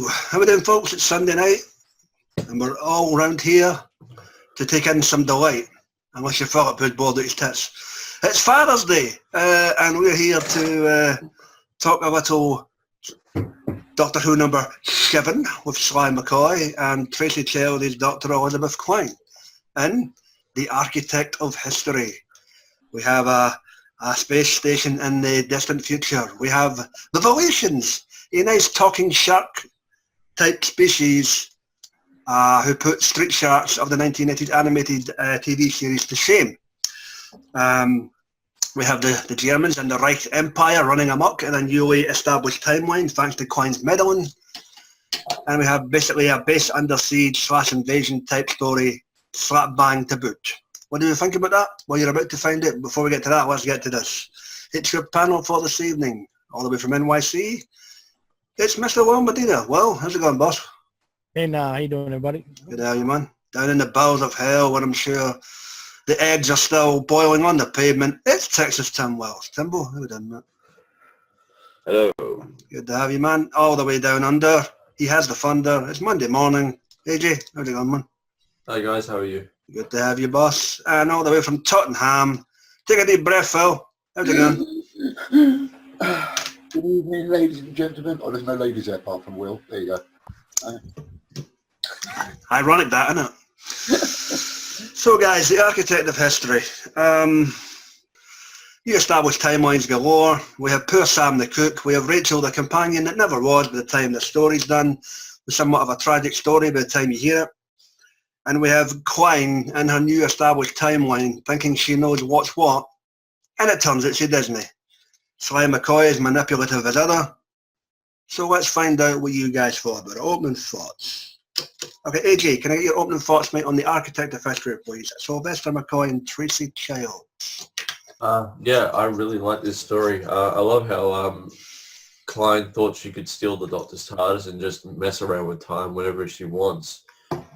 How we doing, folks? It's Sunday night, and we're all round here to take in some delight, unless you Philip who's bored out his tits. It's Father's Day, and we're here to talk a little Doctor Who number 7 with Sly McCoy and Tracey as Dr. Elizabeth Klein in The Architect of History. We have a space station in the distant future. We have the Selachians, a nice talking shark type species who put Street Sharks of the 1980s animated TV series to shame. We have the Germans and the Reich Empire running amok in a newly established timeline thanks to Klein's meddling. And we have basically a base under siege / invasion type story, slap bang to boot. What do you think about that? Well, you're about to find it. Before we get to that, let's get to this. It's your panel for this evening, all the way from NYC. It's Mr. Will Medina. Well, how's it going, boss? Hey, now, how you doing, everybody? Good, how are you, man? Down in the bowels of hell, where I'm sure the eggs are still boiling on the pavement. It's Texas Tim Wells. Timbo, how you doing, mate? Hello. Good to have you, man. All the way down under. He has the thunder. It's Monday morning. AJ, how's it going, man? Hi, guys. How are you? Good to have you, boss. And all the way from Tottenham. Take a deep breath, Phil. How's it going? Good evening, ladies and gentlemen. Oh, there's no ladies there apart from Will. There you go. Ironic that, isn't it? So, guys, the Architect of History. You established timelines galore. We have poor Sam the cook. We have Rachel the companion that never was by the time the story's done. With somewhat of a tragic story by the time you hear it. And we have Klein in her new established timeline thinking she knows what's what. And it turns out she doesn't. Sly McCoy is manipulative as ever. So let's find out what you guys thought about it. Opening thoughts. Okay, AJ, can I get your opening thoughts, mate, on the Architect of History, please? Sylvester McCoy and Tracey Childs. Yeah, I really like this story. I love how Klein thought she could steal the Doctor's TARDIS and just mess around with time whenever she wants.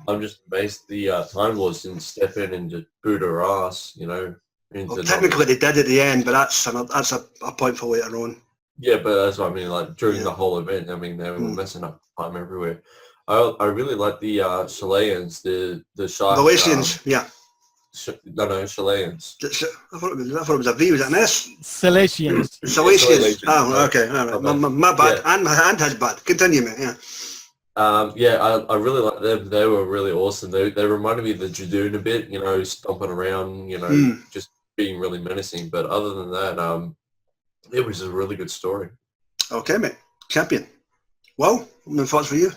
I'm just amazed the Time Lords didn't step in and just boot her ass, you know. Well, technically they did at the end, but that's a point for later on. Yeah, but that's what I mean, like during the whole event, I mean, they were messing up time everywhere. I really like the Selachians, the shark. Selachians, yeah. No, Selachians. I thought it was a V, was that an S? Selachians. Selachians. Oh, okay. All right. My bad. Yeah. And his bad. Continue, mate, yeah. I really like them. They were really awesome. They reminded me of the Jadoon a bit, you know, stomping around, you know, just being really menacing. But other than that, it was a really good story. Okay, mate. Champion. Well, no thoughts for you?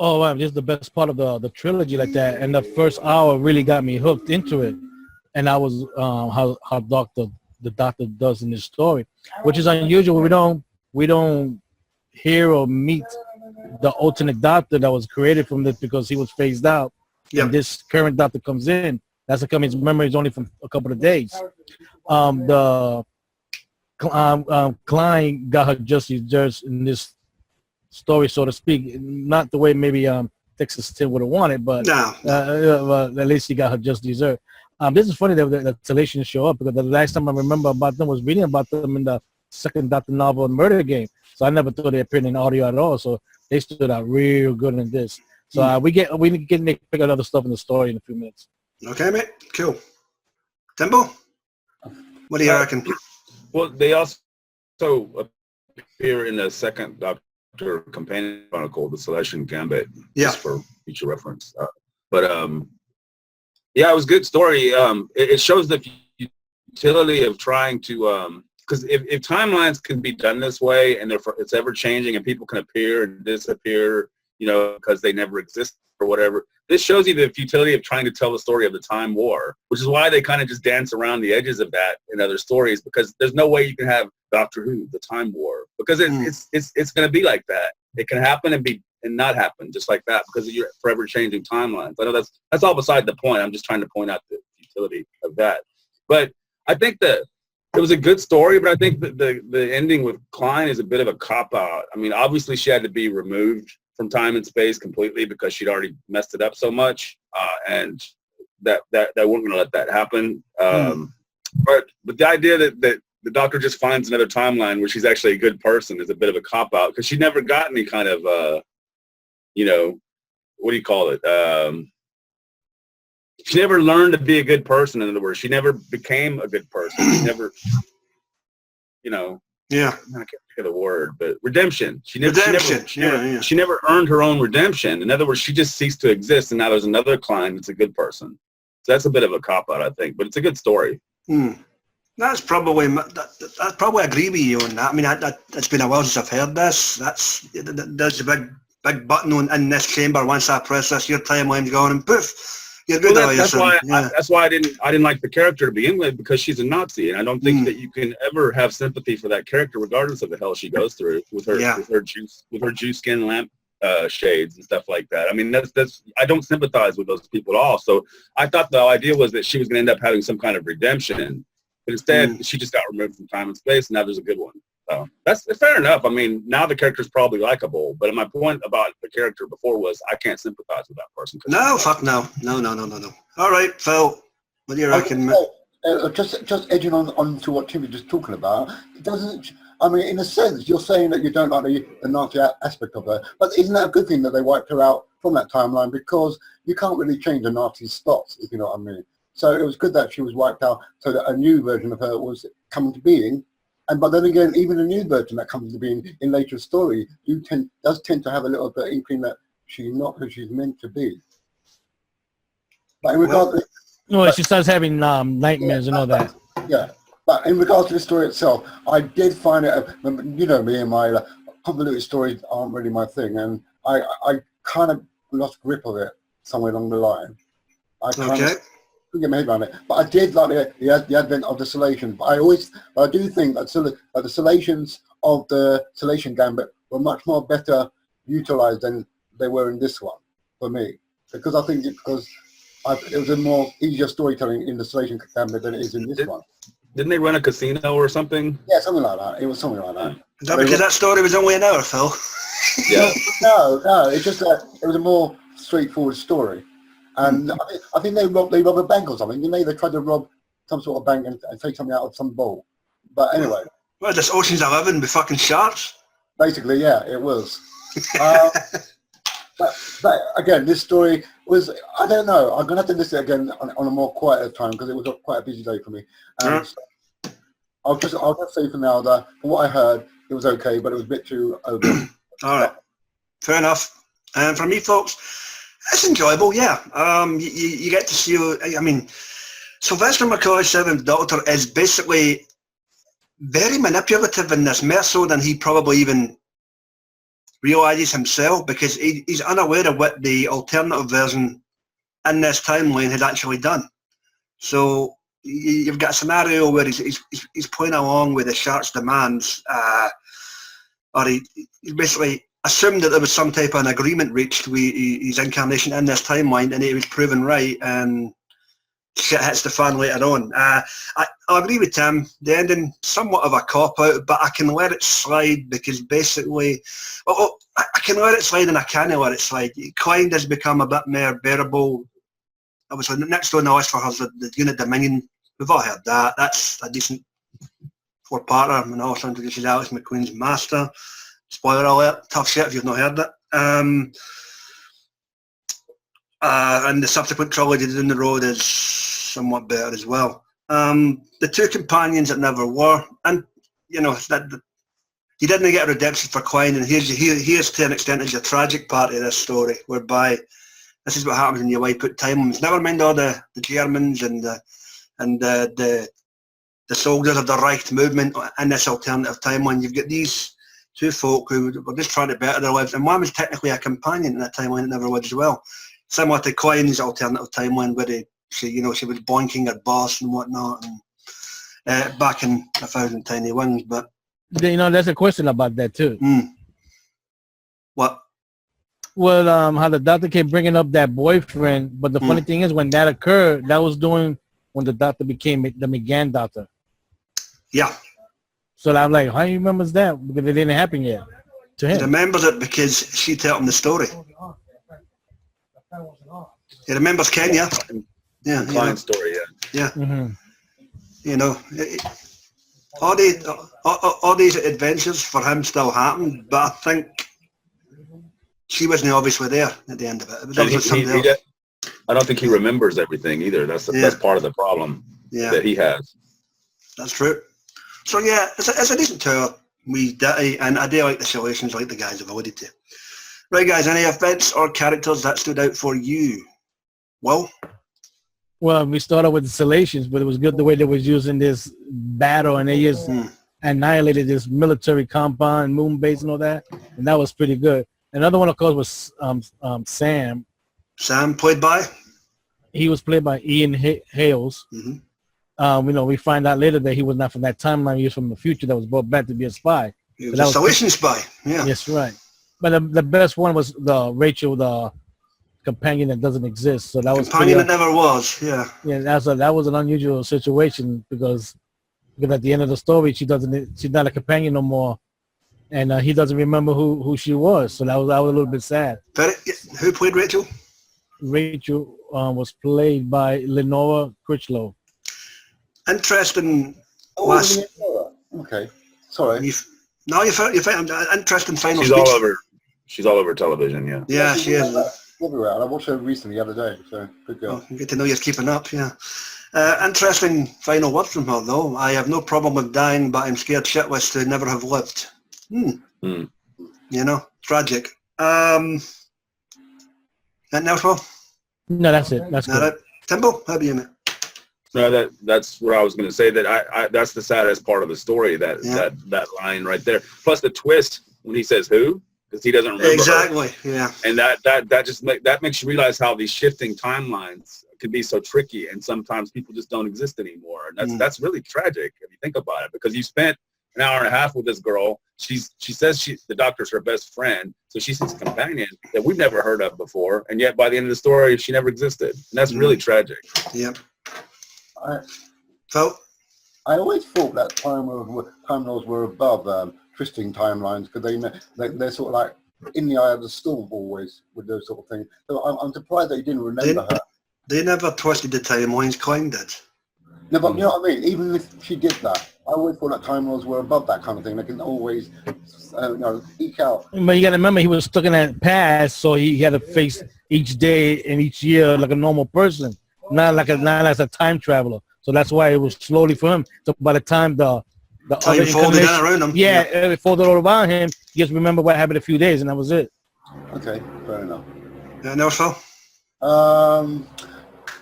Oh, wow, this is the best part of the trilogy like that. And the first hour really got me hooked into it. And that was how the Doctor does in this story, which is unusual. We don't hear or meet the alternate Doctor that was created from this because he was phased out. Yep. And this current Doctor comes in. That's how come his memory is only from a couple of days. Klein got her just in this story, so to speak. Not the way maybe Texas Tim would have wanted, but at least he got her just dessert. This is funny that the Selachians show up because the last time I remember about them was reading about them in the second Doctor novel, Murder Game. So I never thought they appeared in audio at all. So they stood out real good in this. So we get Nick pick out other stuff in the story in a few minutes. Okay, mate. Cool. Timbo, what do you reckon? Well, they also appear in the second Doctor companion chronicle, the Celestian Gambit, just for future reference. But it was a good story. It shows the utility of trying to, because if timelines can be done this way and it's ever changing and people can appear and disappear, you know, because they never exist or whatever, this shows you the futility of trying to tell the story of the Time War, which is why they kind of just dance around the edges of that in other stories, because there's no way you can have Doctor Who, the Time War, because it's going to be like that. It can happen and not happen just like that because of your forever changing timelines. I know that's all beside the point. I'm just trying to point out the futility of that. But I think that it was a good story, but I think that the ending with Klein is a bit of a cop-out. I mean, obviously she had to be removed from time and space completely because she'd already messed it up so much, and that weren't going to let that happen. But the idea that the Doctor just finds another timeline where she's actually a good person is a bit of a cop-out because she never got any kind of, you know, what do you call it? She never learned to be a good person, in other words. She never became a good person. She never, you know. Yeah. I can't think of the word, but redemption. She never earned her own redemption. In other words, she just ceased to exist, and now there's another Klein that's a good person. So that's a bit of a cop-out, I think, but it's a good story. That's probably, I probably agree with you on that. I mean, it's been a while since I've heard this. There's a big button in this chamber. Once I press this, your timeline's gone, and poof. Well, that's why I didn't like the character to begin with, because she's a Nazi, and I don't think that you can ever have sympathy for that character, regardless of the hell she goes through with her juice skin lamp shades and stuff like that. I mean, that's I don't sympathize with those people at all. So I thought the idea was that she was going to end up having some kind of redemption, but instead she just got removed from time and space, and now there's a good one. So that's fair enough. I mean, now the character's probably likable, but my point about the character before was I can't sympathize with that person. No, fuck no. All right, Phil, what do you reckon? Just edging on to what Tim was just talking about, it doesn't, I mean, in a sense, you're saying that you don't like the Nazi aspect of her, but isn't that a good thing that they wiped her out from that timeline, because you can't really change a Nazi's spots, if you know what I mean. So it was good that she was wiped out so that a new version of her was coming to being. But then again, even a new version that comes to being in later story does tend to have a little bit of inkling that she's not who she's meant to be. But in regard she starts having nightmares and all that. Yeah, but in regards to the story itself, I did find it, you know me and my convoluted stories aren't really my thing, and I kind of lost grip of it somewhere along the line. I couldn't get my head around it, but I did like the advent of the Selachians. But I do think that the Selachians of the Selation Gambit were much more better utilized than they were in this one for me, because I think it was a more easier storytelling in the Selation Gambit than it is in this one. Didn't they run a casino or something? Yeah, something like that. It was something like that. Is that because that story was only an hour, Phil? Yeah. No, it's just that it was a more straightforward story. And I think they robbed a bank or something. They tried to rob some sort of bank and take something out of some bowl. But anyway. Well, this Ocean's 11 with fucking sharks. Basically, yeah, it was. but again, this story was, I don't know. I'm going to have to listen again on a more quieter time, because it was quite a busy day for me. So I'll just say for now that from what I heard, it was okay, but it was a bit too over. All right. Fair enough. And for me, folks, it's enjoyable, yeah. You get to see, I mean, Sylvester McCoy, Seventh Doctor, is basically very manipulative in this, more so than he probably even realises himself, because he's unaware of what the alternative version in this timeline had actually done. So you've got a scenario where he's playing along with the Shark's demands, or he basically assumed that there was some type of an agreement reached with his incarnation in this timeline, and it was proven right, and shit hits the fan later on. I agree with Tim. The ending, somewhat of a cop-out, but I can let it slide, because basically, I can let it slide and I can't let it slide. Klein has become a bit more bearable. Obviously, next on the list for her is the Unit Dominion. We've all heard that. That's a decent four-parter, and also introduces Alex McQueen's Master. Spoiler alert, tough shit if you've not heard it. And the subsequent trilogy down the road is somewhat better as well. The two companions that never were, and you know, that you didn't get a redemption for Klein, and here's to an extent is your tragic part of this story, whereby this is what happens when you wipe out timelines. Never mind all the Germans and the soldiers of the Reich movement in this alternative timeline. You've got these two folk who were just trying to better their lives, and one was technically a companion in that timeline that never would as well. Similar to Klein's alternative timeline, where she was boinking her boss and whatnot, and back in 1,000 Tiny Wings. But there's a question about that too. What? Well, how the Doctor kept bringing up that boyfriend, but the funny thing is, when that occurred, that was when the Doctor became the McGann Doctor. Yeah. So I'm like, how do you remember that? Because it didn't happen yet to him. He remembers it because she told him the story. He remembers Kenya. Yeah. Klein's story, yeah. Yeah. Mm-hmm. all these adventures for him still happened, but I think she wasn't obviously there at the end of it. It was obviously somebody else. I don't think he remembers everything either. That's part of the problem that he has. That's true. So yeah, it's a decent tour. And I do like the Selachians, like the guys have alluded to. Right, guys, any events or characters that stood out for you? Well, we started with the Selachians, but it was good the way they was using this battle, and they just annihilated this military compound, Moonbase and all that, and that was pretty good. Another one, of course, was Sam. Sam, played by? He was played by Ian Hales. Mm-hmm. We find out later that he was not from that timeline. He was from the future that was brought back to be a spy. He was a Selachian spy, yeah. Yes, right. But the best one was the Rachel, the companion that doesn't exist. So that was companion that never was, yeah. Yeah, that was an unusual situation because at the end of the story, she's not a companion no more, and he doesn't remember who she was. So that was a little bit sad. Who played Rachel? Rachel was played by Lenora Critchlow. Interesting. Okay, sorry. You found interesting final. She's all over television. Yeah. Yeah, she is. Everywhere. I watched her recently the other day. So good girl. You get to know you're keeping up. Yeah. Interesting final word from her though. I have no problem with dying, but I'm scared shitless to never have lived. You know, tragic. Anything else, Paul? No, that's it. That's good. Timbo, how about you, mate? No, that's what I was going to say. That I that's the saddest part of the story. That line right there. Plus the twist when he says who, because he doesn't remember exactly. Her. Yeah. And that just makes you realize how these shifting timelines can be so tricky, and sometimes people just don't exist anymore. And that's really tragic if you think about it, because you spent an hour and a half with this girl. She says the doctor's her best friend, so she's his companion that we've never heard of before, and yet by the end of the story, she never existed. And that's really tragic. Yep. I always thought that Time Lords were above twisting timelines, because they're sort of like in the eye of the storm always with those sort of things. So I'm surprised they didn't remember her. They never twisted the timelines, Klein did. No, but you know what I mean? Even if she did that, I always thought that Time Lords were above that kind of thing. They can always eke out. But you got to remember, he was stuck in that past, so he had to face each day and each year like a normal person. Not as a time traveler. So that's why it was slowly for him. So by the time the time folded in around him. Yeah, it folded all around him. He just remembered what happened a few days, and that was it. Okay, fair enough. Yeah, no, Phil?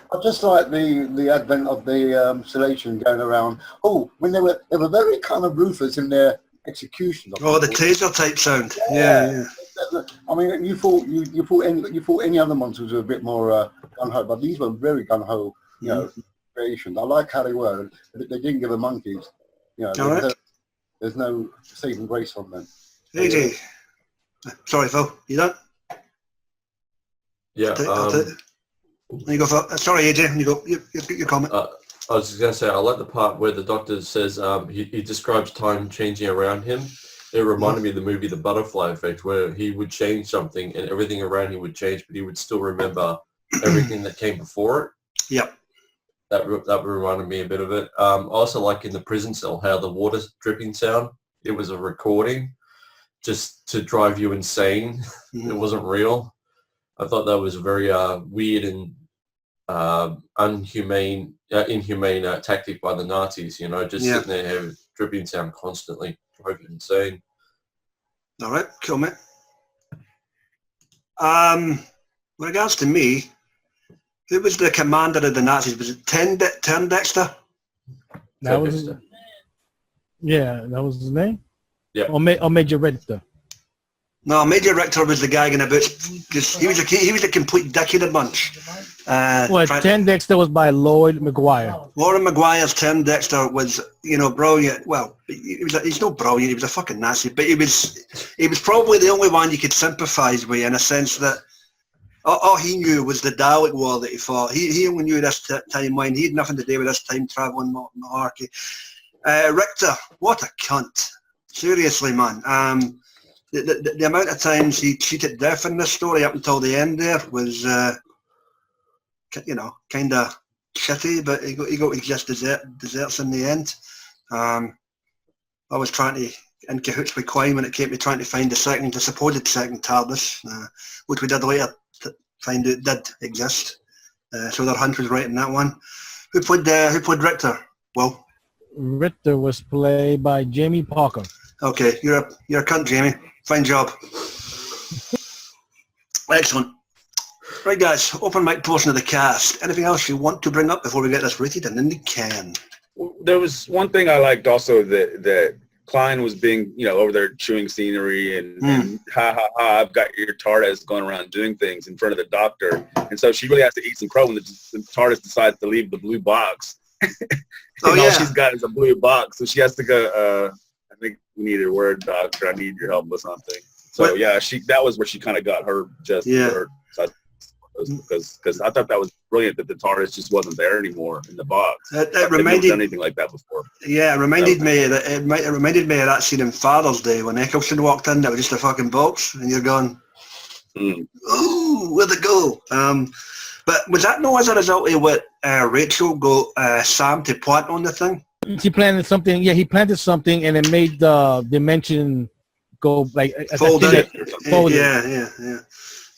I just like the advent of the Selachian going around. Oh, when they were very kind of ruthless in their execution. Oh, the taser type sound. Yeah. I mean, you thought any other monsters were a bit more gun ho, but these were very gun ho, creations. I like how they were. They didn't give the monkeys, there's no saving grace on them. AJ, sorry, Phil, you done? Yeah. You go, Phil. Sorry, AJ, you go. Your comment. I was just going to say, I like the part where the doctor says he describes time changing around him. It reminded me of the movie The Butterfly Effect, where he would change something and everything around him would change, but he would still remember everything that came before it. Yep. That reminded me a bit of it. Also, like in the prison cell, how the water dripping sound, it was a recording just to drive you insane. It wasn't real. I thought that was a very weird and inhumane tactic by the Nazis, sitting there having dripping sound constantly. Drove you insane. All right, cool, mate. With regards to me, who was the commander of the Nazis? Was it Dexter? That was his name? Yeah. Or Major Richter? No, Major Richter was the guy in a boots, because he was a complete dickhead a bunch. Dexter was by Lloyd McGuire. Lauren McGuire's Dexter was, brilliant. Well, he's not brilliant. He was a fucking Nazi, but he was probably the only one you could sympathise with, in a sense that all he knew was the Dalek war that he fought. He only knew this timeline. He had nothing to do with this time travelling malarkey. Richter, what a cunt! Seriously, man. The amount of times he cheated death in this story up until the end there was, kind of shitty, but he got his just desserts in the end. I was trying to in cahoots with Quine when it came to trying to find the supposed second TARDIS, which we did later find out did exist. So their hunch was right in that one. Who played Richter? Well, Richter was played by Jamie Parker. Okay, you're a cunt, Jamie. Fine job. Excellent. Right, guys, open mic portion of the cast. Anything else you want to bring up before we get this rated and in the can? There was one thing I liked also that Klein was being, over there chewing scenery and ha ha ha, I've got your TARDIS going around doing things in front of the doctor. And so she really has to eat some crow when the TARDIS decides to leave the blue box. All she's got is a blue box. So she has to go, I think we need a word, doctor. I need your help with something. So that was where she kind of got her because I thought that was brilliant that the TARDIS just wasn't there anymore in the box. It reminded done anything like that before. Yeah, it reminded me of that scene in Father's Day when Eccleston walked in. That was just a fucking box, and you're going, "Ooh, where'd it go?" But was that no as a result of what Rachel got Sam to plant on the thing? She planted something. Yeah, he planted something, and it made the dimension go like fold in. Yeah.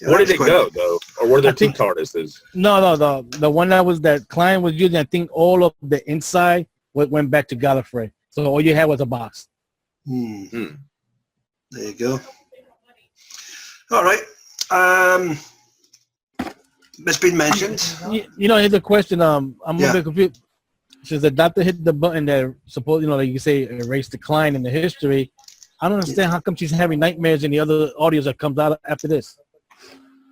Where did it go though, or were there two TARDISes? No, the one that Klein was using, I think all of the inside went back to Gallifrey. So all you had was a box. There you go. All right. It's been mentioned. Here's a question. I'm a little bit confused. Since the doctor hit the button that supposed, like you say, erase the Klein in the history, I don't understand how come she's having nightmares in the other audios that comes out after this.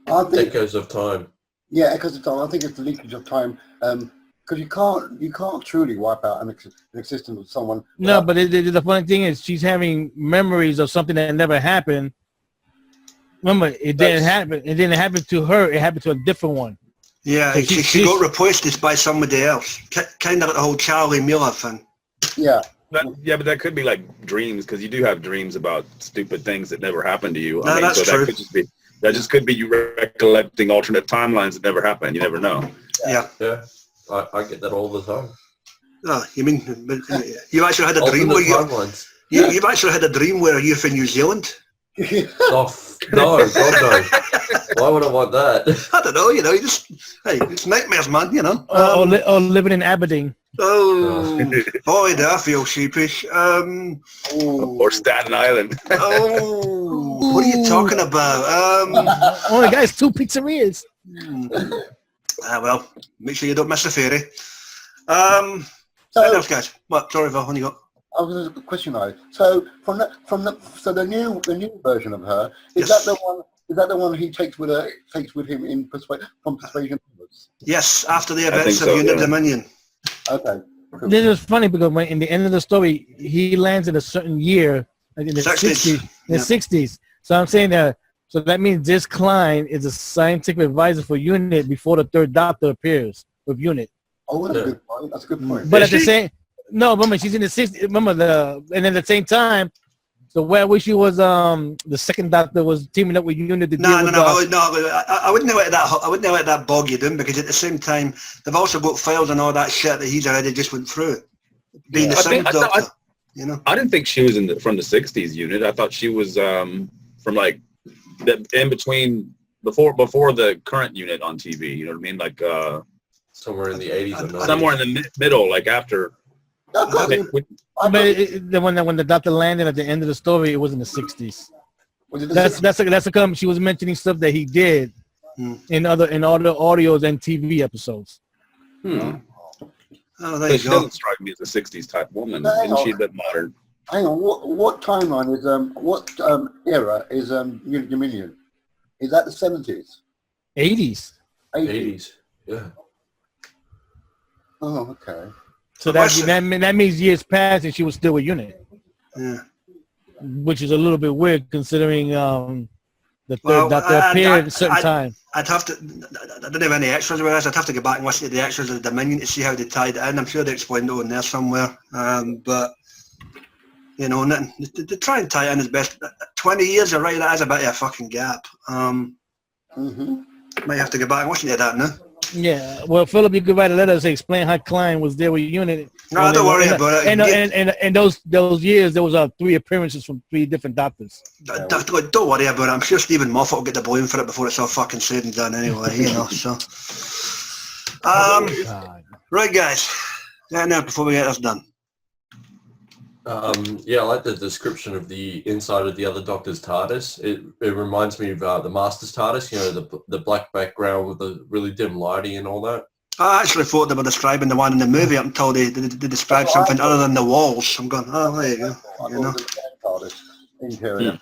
I think echoes of time. Yeah, echoes of time. I think it's the leakage of time. Because you can't truly wipe out an existence of someone. No, but the funny thing is, she's having memories of something that never happened. Remember, it didn't happen. It didn't happen to her. It happened to a different one. Yeah, so she got replaced by somebody else. Kind of like the whole Charlie Miller thing. Yeah. But that could be like dreams, because you do have dreams about stupid things that never happened to you. No, that's true. That just could be you recollecting alternate timelines that never happened. You never know. Yeah. I get that all the time. Oh, you mean you actually had a dream where you've actually had a dream where you're from New Zealand? Oh, no, God no. Why would I want that? I don't know, you just, hey, it's nightmares, man, Or living in Aberdeen. Oh, boy, do I feel sheepish. Or Staten Island. What are you talking about? Only guys, 2 pizzerias. Well, make sure you don't miss the ferry. What else, guys? What? Sorry, Val, on you go. I was a question So the new version of her is that the one? Is that the one he takes with him in from Persuasion onwards? Yes, after the events of Unit Dominion. Okay. Cool. This is funny because when in the end of the story, he lands in a certain year, like in the 60s. In the 60s. So I'm saying that. So that means this Klein is a scientific advisor for Unit before the Third Doctor appears with Unit. Oh, that's a good point. That's a good point. But at the same, remember she's in the 60s. Remember and at the same time. So where I wish you was the second Doctor was teaming up with Unit to deal with I wouldn't know what that bog you're doing, because at the same time they've also got files and all that shit that he's already just went through. Being the second Doctor, I didn't think she was from the 60s Unit. I thought she was from like in between before the current Unit on TV. You know what I mean? Like somewhere in the 80s or 90s. Somewhere in the middle, like after. When the Doctor landed at the end of the story, it was in the 60s. That's a comment. She was mentioning stuff that he did in all the audios and TV episodes. Oh, there you she go. doesn't strike me as a 60s type woman. Isn't she a bit modern? Hang on. What timeline is what era is Unit Dominion? Is that the 70s? 80s. 80s. Yeah. Oh, okay. So that means years passed and she was still a Unit. Yeah. Which is a little bit weird considering the Third Doctor appeared at a certain time. I'd have to. I don't have any extras with this. I'd have to go back and listen to the extras of the Dominion to see how they tied it in. I'm sure they explained it on there somewhere. But they try and tie it in as best. 20 years, you're right. That is a bit of a fucking gap. Might have to go back and listen to that now. Yeah, well, Philip, you could write a letter to explain how Klein was there with Unit No, don't worry about it. And those years, there was 3 appearances from 3 different doctors. Don't worry about it. I'm sure Stephen Moffat will get the blame for it before it's all fucking said and done anyway, you know, so. Right, guys. Yeah, now, before we get this done. Yeah, I like the description of the inside of the other Doctor's TARDIS. It reminds me of the Master's TARDIS, you know, the black background with the really dim lighting and all that. I actually thought they were describing the one in the movie up until they described something other than the walls. I'm going, oh, there you go. You know. Interior.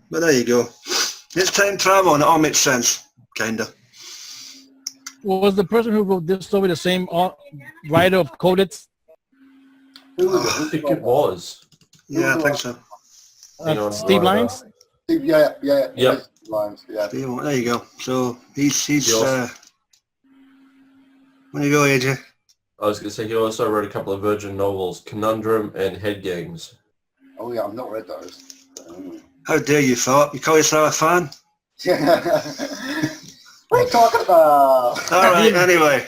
But there you go. It's time travel and it all makes sense, kind of. Well, was the person who wrote this story the same writer of Codex? I think it was. Yeah, I think so. Steve Lyons? Yeah. Yep. Lyons, yeah. There you go. So he's when you go, AJ. I was going to say he also wrote a couple of Virgin novels, Conundrum and Head Games. Oh yeah, I've not read those. How dare you, Philip? You call yourself a fan? What are you talking about? All right, anyway.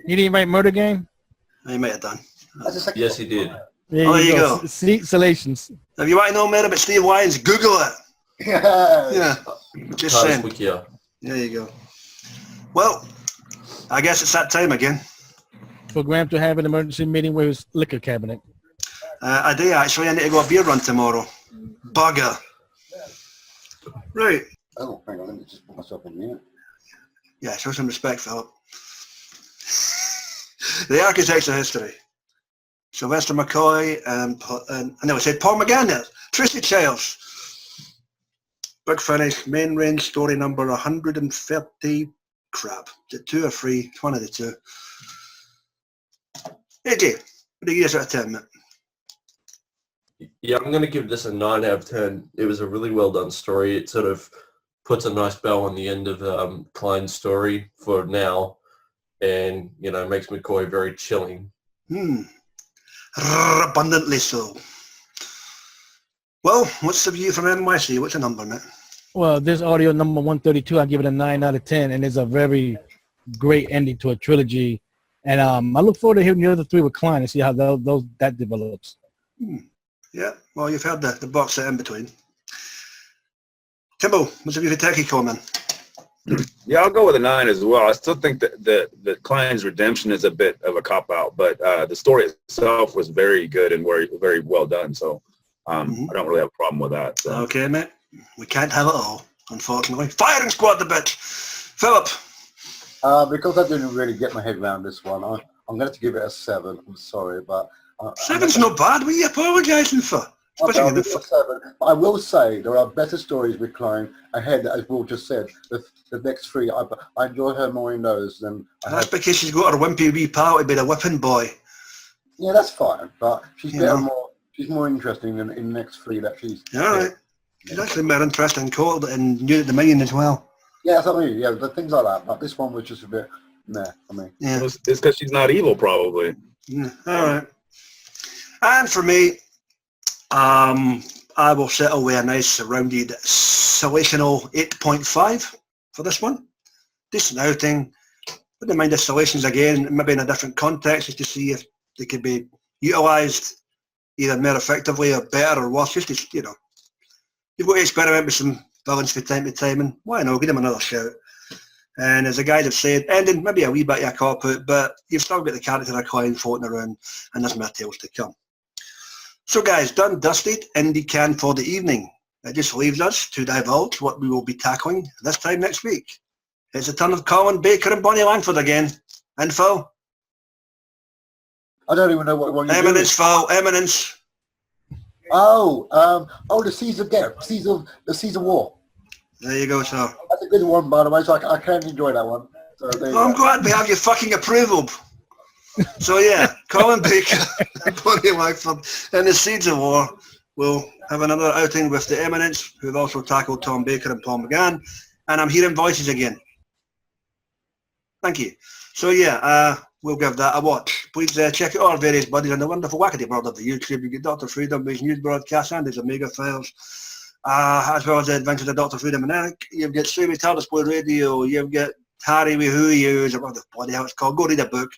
You didn't write Murder Game? He might have done. Yes, he did. There you go. Selachians. If you want to know more about Steve Lyons, Google it. Yeah. Just saying. Wikia. There you go. Well, I guess it's that time again. For Graham to have an emergency meeting with his liquor cabinet. I do actually. I need to go a beer run tomorrow. Bugger. Right. Oh, hang on. Let me just put myself in here. Yeah, show some respect, Philip. The Architects of History. Sylvester McCoy and I never said Paul McGann there. Tracey Childs. Big finish. Main range story number 130. Crap. Is it 2 or 3? It's one of the 2. AJ, what do you give this out of 10, mate? Yeah, I'm going to give this a 9 out of 10. It was a really well done story. It sort of puts a nice bow on the end of Klein's story for now, and, you know, makes McCoy very chilling. Abundantly so. Well, what's the view from NYC? What's the number, mate? Well, this audio number 132, I give it a 9 out of 10, and it's a very great ending to a trilogy. And I look forward to hearing the other 3 with Klein and see how that develops. Yeah, well, you've heard the box set in between. Timbo, what's the view for Techie comment? Yeah, I'll go with a 9 as well. I still think that Klein's redemption is a bit of a cop-out, but the story itself was very good and very, very well done. So I don't really have a problem with that. So. Okay, mate. We can't have it all, unfortunately. Firing squad the bitch. Philip. Because I didn't really get my head around this one, I'm going to have to give it a 7. I'm sorry, but... 7's not bad. What are you apologising for? Okay, 7. I will say there are better stories with Klein ahead, as Will just said. The next 3, I enjoy her more in those than... That's because she's got her wimpy wee pal to be the whipping boy. Yeah, that's fine, but she's more interesting than in the next 3 that she's... All right. She's actually more interesting in Cold and New at the Million as well. Yeah, that's what I mean. Yeah, the things like that. But this one was just a bit meh for me. Yeah. It's because she's not evil, probably. Yeah. All right. And for me, I will settle with a nice rounded Salational 8.5 for this one. Decent outing. Wouldn't mind the Salations again, maybe in a different context, just to see if they could be utilised either more effectively or better or worse. Just to, you know, you've got to experiment with some villains from time to time, and why not? Give them another shout. And as the guys have said, ending maybe a wee bit of a cop-out, but you've still got the character of Klein floating around, and there's more tales to come. So guys, done, dusted, Indie Can for the evening. It just leaves us to divulge what we will be tackling this time next week. It's the turn of Colin Baker and Bonnie Langford again. And Phil? I don't even know what you're Eminence, Phil, Eminence. The Caesar War. There you go, sir. That's a good one, by the way, so I can enjoy that one. So I'm glad we have your fucking approval. So yeah, Colin Baker and Bonnie Langford in the Seeds of War will have another outing with the Eminence, who've also tackled Tom Baker and Paul McGann, and I'm hearing voices again. Thank you. So yeah, we'll give that a watch. Please check out our various buddies in the wonderful wackety world of the YouTube. You get Dr. Freedom, his news broadcast, and his Omega Files, as well as the Adventures of Dr. Freedom and Eric. You've got Streamy TARDIS Boy Radio, you've got Harry with Who He Is, or what the bloody hell it's called. Go read a book.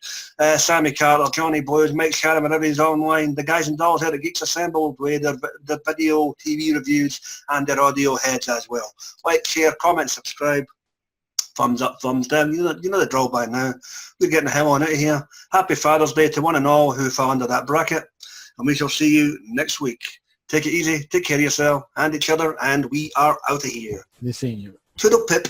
Sammy Carter, Johnny Blues, Mike Shannon, whenever he's online. The guys and dolls here at Geeks Assembled with their video, TV reviews, and their audio heads as well. Like, share, comment, subscribe. Thumbs up, thumbs down. You know the drill by now. We're getting the hell on out of here. Happy Father's Day to one and all who fell under that bracket. And we shall see you next week. Take it easy, take care of yourself and each other, and we are out of here. This ain't you. Toodle pip.